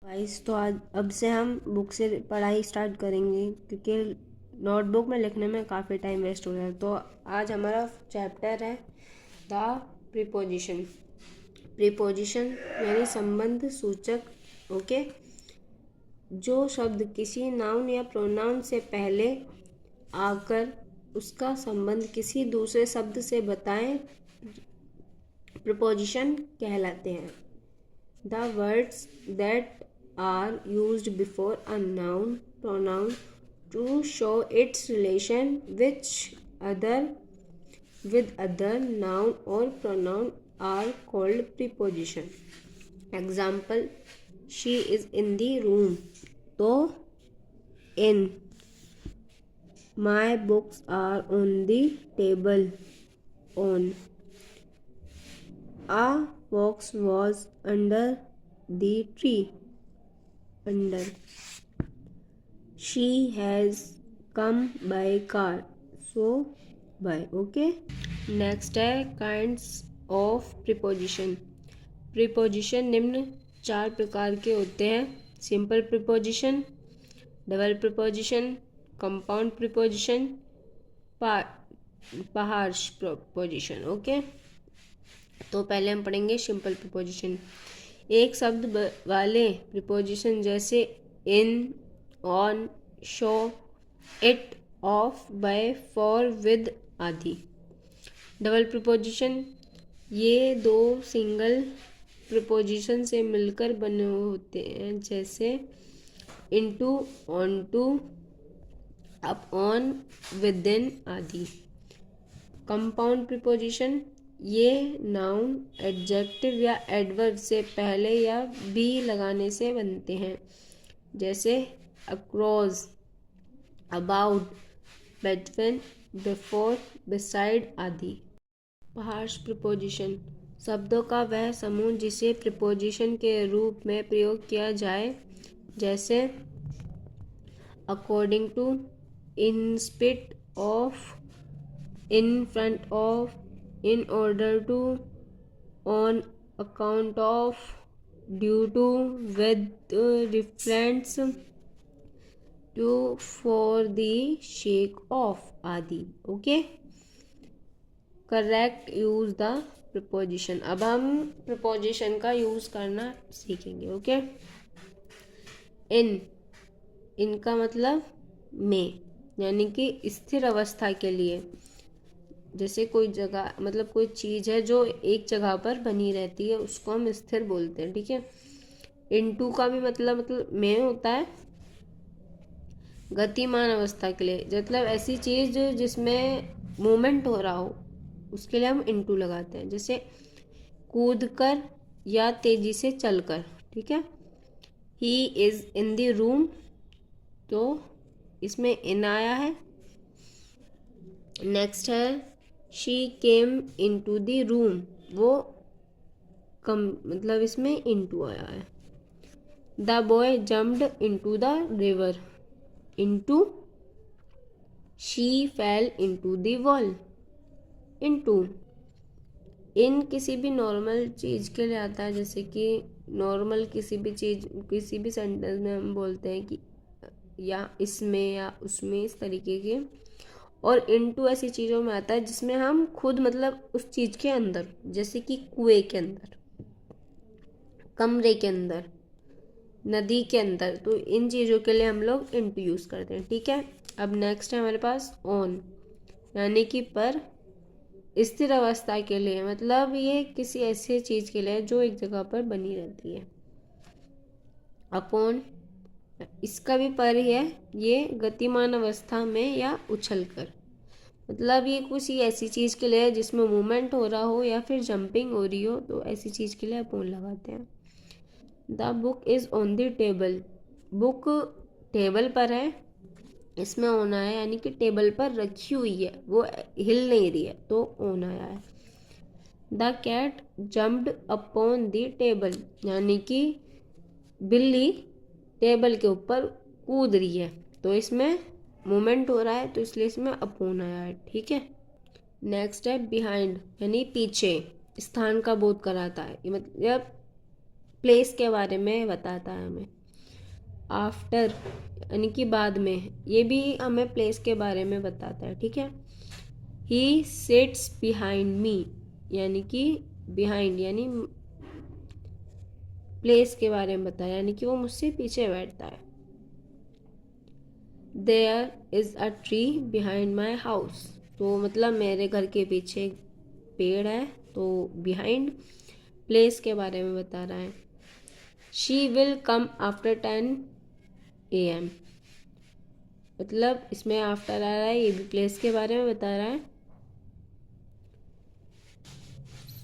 Guys तो आज अब से हम बुक से पढ़ाई स्टार्ट करेंगे क्योंकि नोटबुक में लिखने में काफ़ी टाइम वेस्ट हो रहा है। तो आज हमारा चैप्टर है द प्रीपोजिशन। प्रीपोजिशन यानी संबंध सूचक। ओके, जो शब्द किसी नाउन या प्रोनाउन से पहले आकर उसका संबंध किसी दूसरे शब्द से बताएं प्रीपोजिशन कहलाते हैं। The words that are used before a noun pronoun to show its relation with other noun or pronoun are called preposition. Example: she is in the room. तो in. My books are on the table. On. A fox was under the tree. Under. She has come by car. So by. Okay. Next है kinds of preposition. preposition निम्न 4 प्रकार के होते हैं: simple preposition, double preposition, compound preposition, harsh preposition. Okay, तो पहले हम पढ़ेंगे सिंपल प्रीपोजिशन। एक शब्द वाले प्रीपोजिशन जैसे in, on, show, it, of, by, for, with आदि। डबल प्रीपोजिशन ये दो सिंगल प्रीपोजिशन से मिलकर बने होते हैं जैसे इनटू, ऑनटू, अपॉन, विदिन आदि। कंपाउंड प्रीपोजिशन ये नाउन एडजेक्टिव या एडवर्ब से पहले या बी लगाने से बनते हैं जैसे across, about, between, before, beside आदि। हार्श प्रीपोजिशन शब्दों का वह समूह जिसे प्रीपोजिशन के रूप में प्रयोग किया जाए जैसे according to, in spite of, in front of, in order to, on account of, due to, with reference to, for the sake of आदि। Okay, correct use the preposition. अब हम प्रीपोजिशन का यूज करना सीखेंगे। ओके, इनका मतलब में यानी कि स्थिर अवस्था के लिए। जैसे कोई जगह मतलब कोई चीज़ है जो एक जगह पर बनी रहती है उसको हम स्थिर बोलते हैं। ठीक है, इनटू का भी मतलब में होता है गतिमान अवस्था के लिए। मतलब ऐसी चीज़ जिसमें मूवमेंट हो रहा हो उसके लिए हम इनटू लगाते हैं जैसे कूद कर या तेजी से चलकर। ठीक है, he is in the room तो इसमें इन आया है। नेक्स्ट है she came into the room, वो कम मतलब इसमें इनटू आया है। The boy jumped into the river, into. She fell into the wall, into. इन किसी भी नॉर्मल चीज़ के लिए आता है जैसे कि नॉर्मल किसी भी चीज़ किसी भी सेंटेंस में हम बोलते हैं कि या इसमें या उसमें, इस तरीके के। और इनटू ऐसी चीज़ों में आता है जिसमें हम खुद मतलब उस चीज़ के अंदर, जैसे कि कुएं के अंदर, कमरे के अंदर, नदी के अंदर। तो इन चीज़ों के लिए हम लोग इनटू यूज़ करते हैं। ठीक है, अब नेक्स्ट है हमारे पास ऑन यानी कि पर, स्थिर अवस्था के लिए। मतलब ये किसी ऐसी चीज़ के लिए जो एक जगह पर बनी रहती है। अपॉन इसका भी पर ही है, ये गतिमान अवस्था में या उछल कर। मतलब ये कुछ ही ऐसी चीज़ के लिए जिसमें मूवमेंट हो रहा हो या फिर जंपिंग हो रही हो तो ऐसी चीज़ के लिए अपॉन लगाते हैं। The book is on the table, book table पर है, इसमें ऑन आया है यानी कि टेबल पर रखी हुई है, वो हिल नहीं रही है तो ऑन आया है। The cat jumped upon the table यानी कि बिल्ली टेबल के ऊपर कूद रही है तो इसमें मूवमेंट हो रहा है तो इसलिए इसमें अपॉन आया है। ठीक है, नेक्स्ट है बिहाइंड यानी पीछे, स्थान का बोध कराता है। ये मतलब प्लेस के बारे में बताता है हमें। आफ्टर यानी कि बाद में, ये भी हमें प्लेस के बारे में बताता है, ठीक है। ही सिट्स बिहाइंड मी, यानी कि बिहाइंड यानी प्लेस के बारे में बताया, यानी कि वो मुझसे पीछे बैठता है। There is a tree behind my house, तो मतलब मेरे घर के पीछे एक पेड़ है, तो बिहाइंड प्लेस के बारे में बता रहा है। She will come after 10 AM, मतलब इसमें आफ्टर आ रहा है, ये भी प्लेस के बारे में बता रहा है।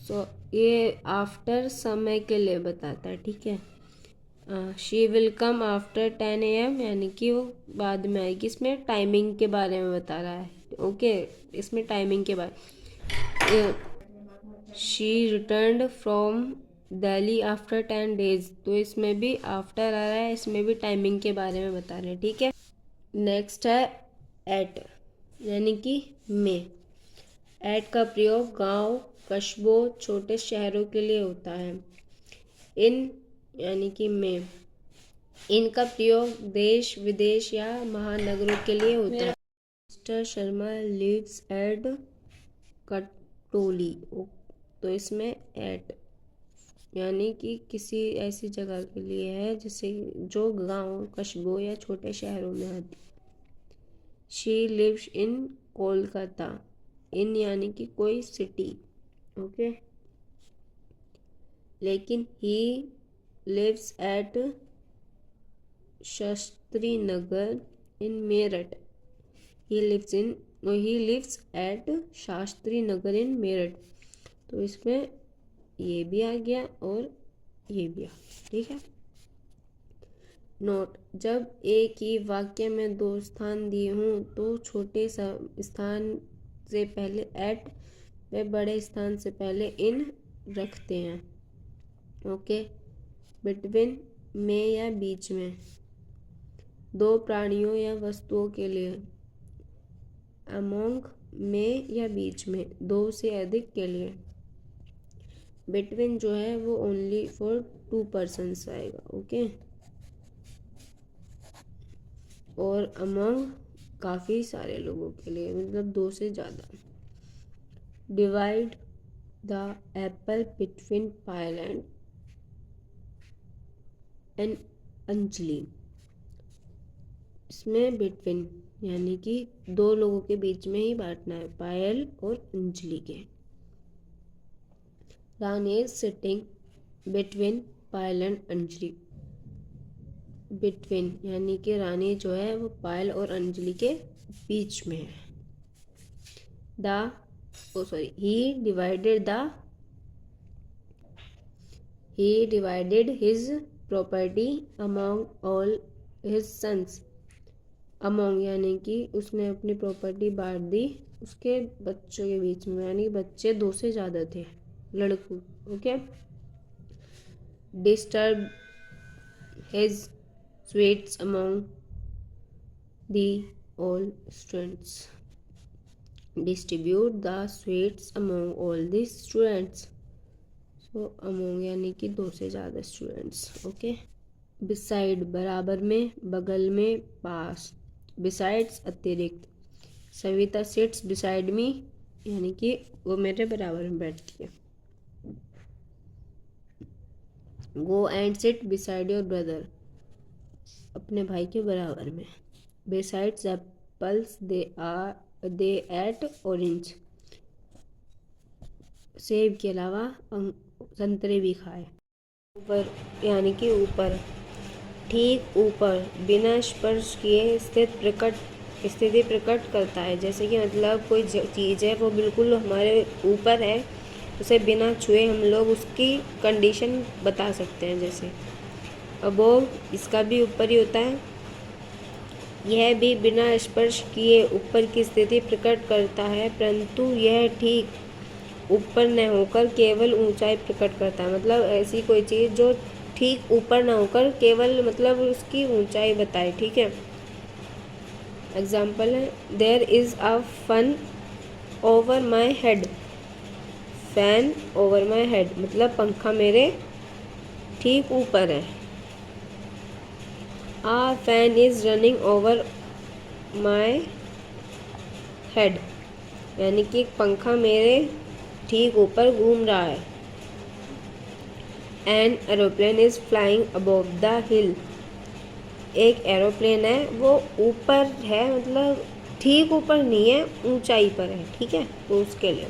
सो ये आफ्टर समय के लिए बताता है, ठीक है। She will come after 10 AM, यानी कि वो बाद में आएगी। इसमें टाइमिंग के बारे में बता रहा है, ओके। इसमें टाइमिंग के बारे, she returned from Delhi after 10 days, तो इसमें भी आफ्टर आ रहा है, इसमें भी टाइमिंग के बारे में बता रहे हैं, ठीक है। नेक्स्ट है एट, यानी कि में। एट का प्रयोग गांव, कस्बों, छोटे शहरों के लिए होता है। इन यानी कि में। इन का प्रयोग देश विदेश या महानगरों के लिए होता है। मिस्टर शर्मा लिव्स एट कटोली, तो इसमें एट यानी कि किसी ऐसी जगह के लिए है जिसे जो गांव, कस्बों या छोटे शहरों में आती। She lives in Kolkata, in यानी कि कोई सिटी, ओके। लेकिन he lives at Shastri Nagar in Meerut, he lives at Shastri Nagar in Meerut, तो इसमें ये भी आ गया और ये भी आ गया, ठीक है। नोट, जब एक ही वाक्य में दो स्थान दिए हों तो छोटे स्थान से पहले एट व बड़े स्थान से पहले इन रखते हैं, ओके। बिटवीन में या बीच में, दो प्राणियों या वस्तुओं के लिए। अमोंग में या बीच में, दो से अधिक के लिए। बिटवीन जो है वो ओनली फॉर 2 persons आएगा, ओके। और अमोंग काफ़ी सारे लोगों के लिए, मतलब 2 से ज़्यादा। Divide the Apple between Payal and Anjali, इसमें बिटवीन यानी कि दो लोगों के बीच में ही बांटना है, पायल और अंजलि के। Rani is sitting between Payal and Anjali, between यानी कि रानी जो है वो पायल और अंजलि के बीच में है। he divided his property among all his sons, among यानी कि उसने अपनी प्रॉपर्टी बांट दी उसके बच्चों के बीच में, यानी बच्चे 2 से ज़्यादा थे, लड़कों, okay. Disturb his sweets among the all students, distribute the sweets among all the students, so among यानी कि 2 से ज़्यादा स्टूडेंट्स, ओके। beside बराबर में, बगल में, पास। besides अतिरिक्त, सविता सिट्स beside me, यानी कि वो मेरे बराबर में बैठती है। go and sit beside your brother, अपने भाई के बराबर में। besides apples they ate orange, सेब के अलावा संतरे भी खाए। ऊपर यानी कि ऊपर, ठीक ऊपर, बिना स्पर्श किए स्थिति प्रकट करता है, जैसे कि मतलब कोई चीज़ है वो बिल्कुल हमारे ऊपर है, उसे बिना छुए हम लोग उसकी कंडीशन बता सकते हैं। जैसे अबोव, इसका भी ऊपर ही होता है, यह भी बिना स्पर्श किए ऊपर की स्थिति प्रकट करता है, परंतु यह ठीक ऊपर न होकर केवल ऊंचाई प्रकट करता है। मतलब ऐसी कोई चीज़ जो ठीक ऊपर ना होकर केवल मतलब उसकी ऊंचाई बताए, ठीक है। एग्जाम्पल है, there is a fun over my head, fan over my head, मतलब पंखा मेरे ठीक ऊपर है। A fan is running over my head, यानी कि एक पंखा मेरे ठीक ऊपर घूम रहा है। An aeroplane is flying above the हिल, एक एरोप्लेन है वो ऊपर है, मतलब ठीक ऊपर नहीं है, ऊंचाई पर है, ठीक है, तो उसके लिए।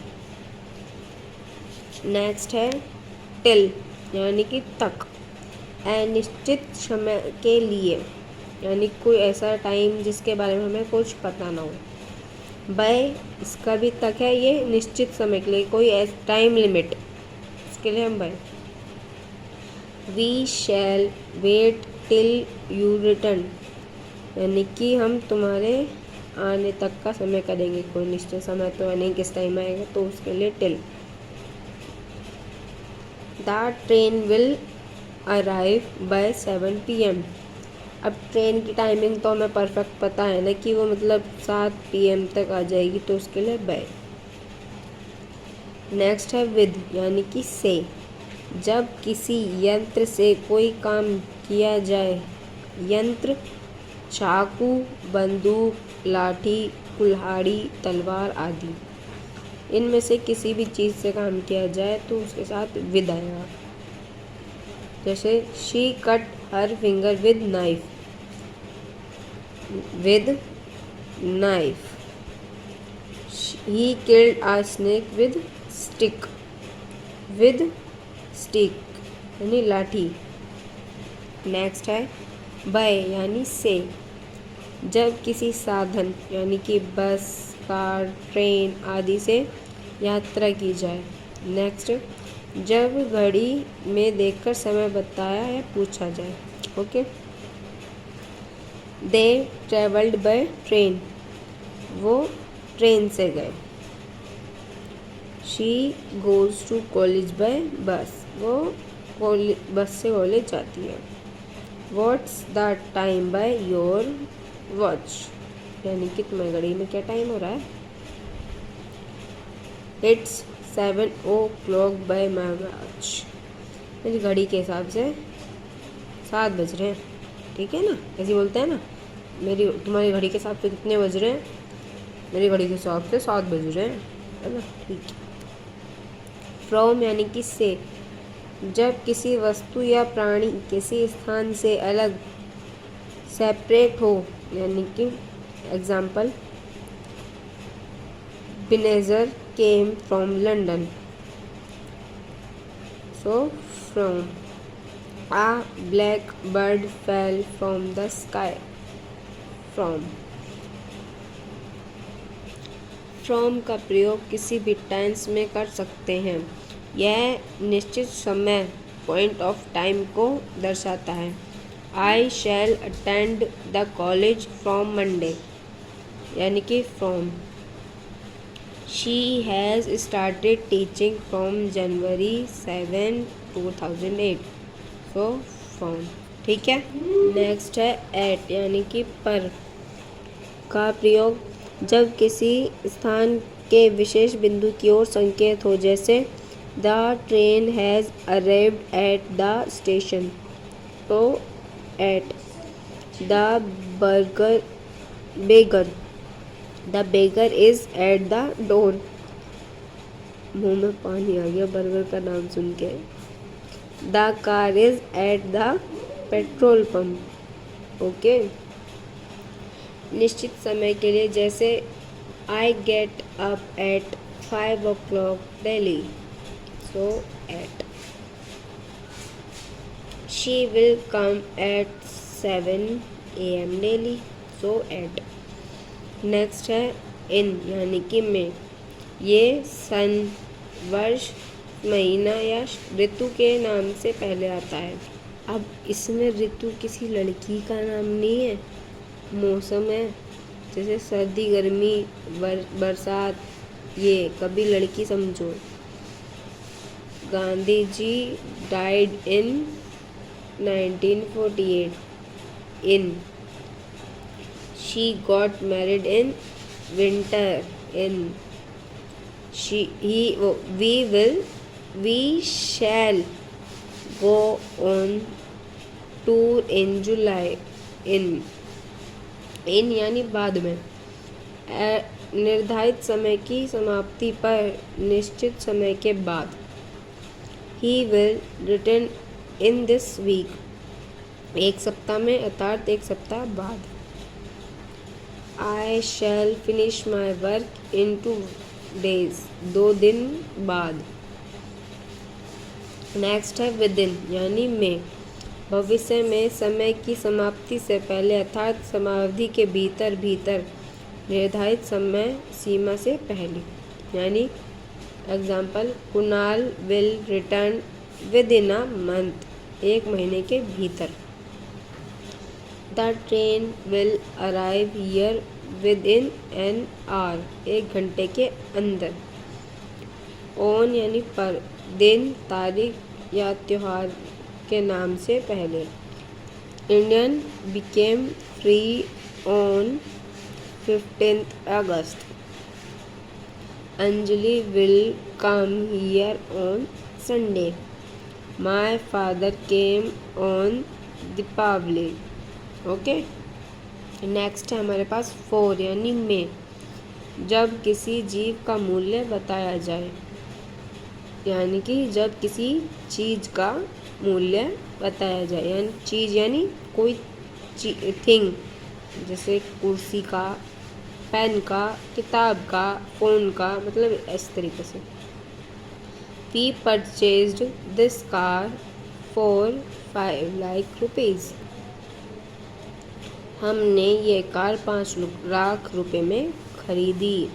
नेक्स्ट है टिल, यानी कि तक, अनिश्चित समय के लिए, यानी कोई ऐसा टाइम जिसके बारे में हमें कुछ पता ना हो। बाय, इसका भी तक है, ये निश्चित समय के लिए, कोई टाइम लिमिट, इसके लिए हम by. We shall wait till you return, यानी कि हम तुम्हारे आने तक का समय करेंगे, कोई निश्चित समय तो है नहीं किस टाइम आएगा, तो उसके लिए till. The train will arrive by 7 PM, अब ट्रेन की टाइमिंग तो हमें परफेक्ट पता है ना कि वो मतलब 7 PM तक आ जाएगी, तो उसके लिए बाय। नेक्स्ट है विद, यानी कि से, जब किसी यंत्र से कोई काम किया जाए, यंत्र चाकू, बंदूक, लाठी, कुल्हाड़ी, तलवार आदि, इनमें से किसी भी चीज़ से काम किया जाए तो उसके साथ विद आएगा। जैसे she cut her finger with knife, with knife. He killed a snake with stick, with stick, यानी लाठी। नेक्स्ट है बाय, यानी से, जब किसी साधन यानी कि बस, कार, ट्रेन आदि से यात्रा की जाए। नेक्स्ट, जब घड़ी में देखकर समय बताया या पूछा जाए। Okay. They travelled by train, वो ट्रेन से गए। She goes to college by bus, वो बस से कॉलेज जाती है। What's the time by your watch, यानी कि तुम्हारी घड़ी में क्या टाइम हो रहा है। It's 7 o'clock bye my watch, मेरी घड़ी के हिसाब से 7 बज रहे हैं, ठीक है ना, ऐसे बोलते हैं ना, तुम्हारी घड़ी के हिसाब से कितने बज रहे हैं, मेरी घड़ी के हिसाब से 7 बज रहे हैं, है ना, ठीक है। फ्रॉम, यानी कि से, जब किसी वस्तु या प्राणी किसी स्थान से अलग, सेपरेट हो, यानी कि एग्जाम्पल, बिनेजर came from London, so from. A black bird fell from the sky, from. From का प्रयोग किसी भी टेंस में कर सकते हैं, यह निश्चित समय, पॉइंट ऑफ टाइम को दर्शाता है। I shall attend the college from Monday, यानी कि from. She has started teaching from January 7, 2008, so from, ठीक है। नेक्स्ट है एट, यानी कि पर का प्रयोग जब किसी स्थान के विशेष बिंदु की ओर संकेत हो, जैसे the train has arrived at the station, तो at. The beggar is at the door, मुंह में पानी आ गया बर्गर का नाम सुन के। The car is at the petrol pump, okay. निश्चित समय के लिए, जैसे I get up at 5 o'clock daily, so at. She will come at 7 AM daily, so at. Next है इन, यानी कि में, ये सन, वर्ष, महीना या ऋतु के नाम से पहले आता है। अब इसमें ऋतु किसी लड़की का नाम नहीं है, मौसम है, जैसे सर्दी, गर्मी, बरसात, ये कभी लड़की समझो। Gandhi ji died in 1948, in. She got married in winter, in. वी शैल go on tour in July. In यानी बाद में, निर्धारित समय की समाप्ति पर, निश्चित समय के बाद। He will return in this week, एक सप्ताह में अर्थात एक सप्ताह बाद। I shall finish my work in 2 days, 2 दिन बाद। नेक्स्ट है within यानी में, भविष्य में समय की समाप्ति से पहले अर्थात समावधि के भीतर, निर्धारित समय सीमा से पहले। यानी example, Kunal will return with in a month, 1 महीने के भीतर। The train will arrive here with in an hour, 1 घंटे के अंदर। ऑन यानी पर, दिन, तारीख या त्योहार के नाम से पहले। Indian became free on 15th August. Anjali will come here on Sunday. My father came on Deepavali. Okay, next है हमारे पास फॉर यानी में, जब किसी जीव का मूल्य बताया जाए, यानी कि जब किसी चीज़ का मूल्य बताया जाए, यानी चीज़ यानी कोई थिंग, जैसे कुर्सी का, पेन का, किताब का, फ़ोन का, मतलब इस तरीके से। We purchased this car for 5 lakh rupees. हमने ये कार 5 लाख रुपए में खरीदी।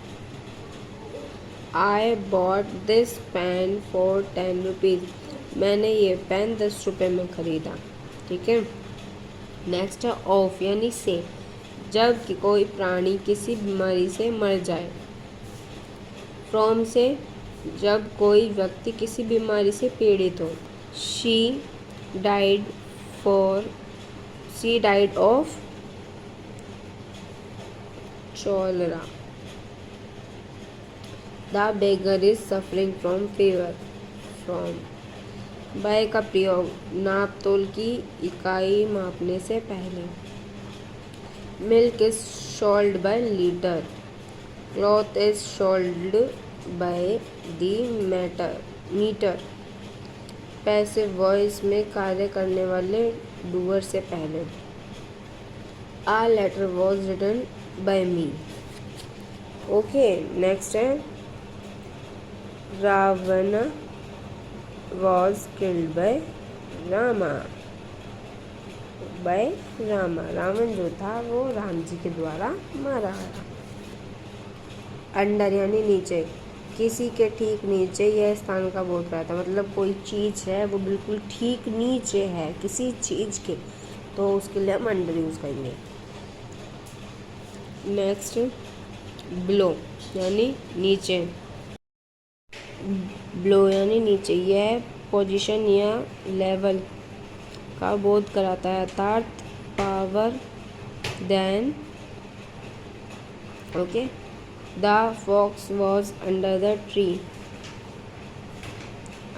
I bought this pen for 10 rupees. मैंने ये पेन 10 रुपए में ख़रीदा। ठीक है, नेक्स्ट है ऑफ यानी से, जब कि कोई प्राणी किसी बीमारी से मर जाए। फ्रॉम से, जब कोई व्यक्ति किसी बीमारी से पीड़ित हो। She died of cholera। The beggar is suffering from fever. From, by का प्रयोग नाप तोल की इकाई मापने से पहले। Milk is sold by litre. Cloth is sold by the metre. Passive voice में कार्य करने वाले डूअर से पहले। A letter was written by me. Okay, next है Ravana was killed by Rama. Ravana जो था वो राम जी के द्वारा मारा गया। अंडर यानी नीचे, किसी के ठीक नीचे यह स्थान का बोध कराता है, मतलब कोई चीज़ है वो बिल्कुल ठीक नीचे है किसी चीज़ के, तो उसके लिए हम अंडर यूज़ करेंगे। नेक्स्ट ब्लो यानी नीचे। ब्लो यानी नीचे, यह पोजीशन या लेवल का बोध कराता है, अर्थात power then. Okay, the fox was under the tree.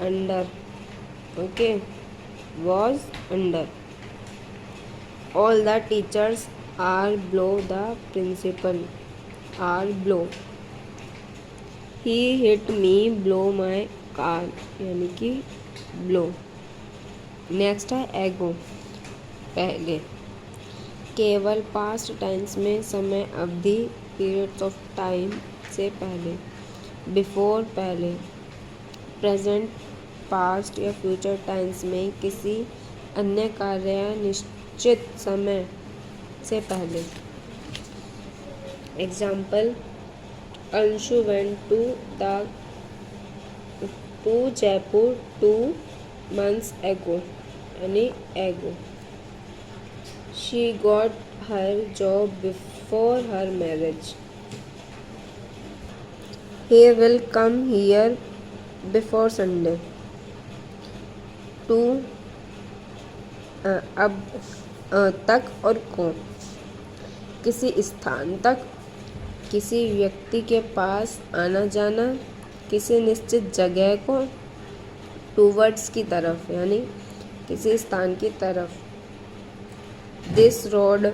Under, okay, was under. All the teachers are below the principal. Are below. He hit me below my car, यानी कि ब्लो। नेक्स्ट है एगो, पहले। केवल पास्ट टेंस में समय अवधि, periods of time से पहले। बिफोर पहले। प्रेजेंट, पास्ट या फ्यूचर टेंस में किसी अन्य कार्य या निश्चित समय से पहले। Example, Anshu went to Jaipur 2 months ago, यानी ago. She got her job before her marriage. He will come here before Sunday. To अब तक और को, किसी स्थान तक, किसी व्यक्ति के पास आना जाना, किसी निश्चित जगह को, टूवर्ड्स की तरफ, यानी किसी स्थान की तरफ। This road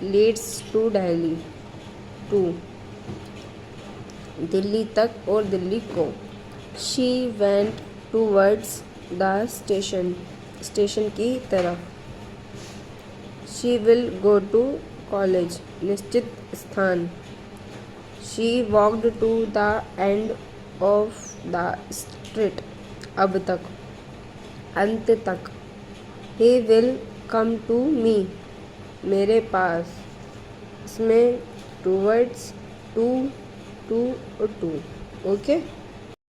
leads to Delhi, to Delhi तक और दिल्ली को। She went towards the station, station की तरफ। She will go to college, निश्चित स्थान। She walked to the end of the street, अब तक, अंत तक। ही विल कम टू मी, मेरे पास। इसमें टूवर्ड्स, टू, टू और टू, ओके।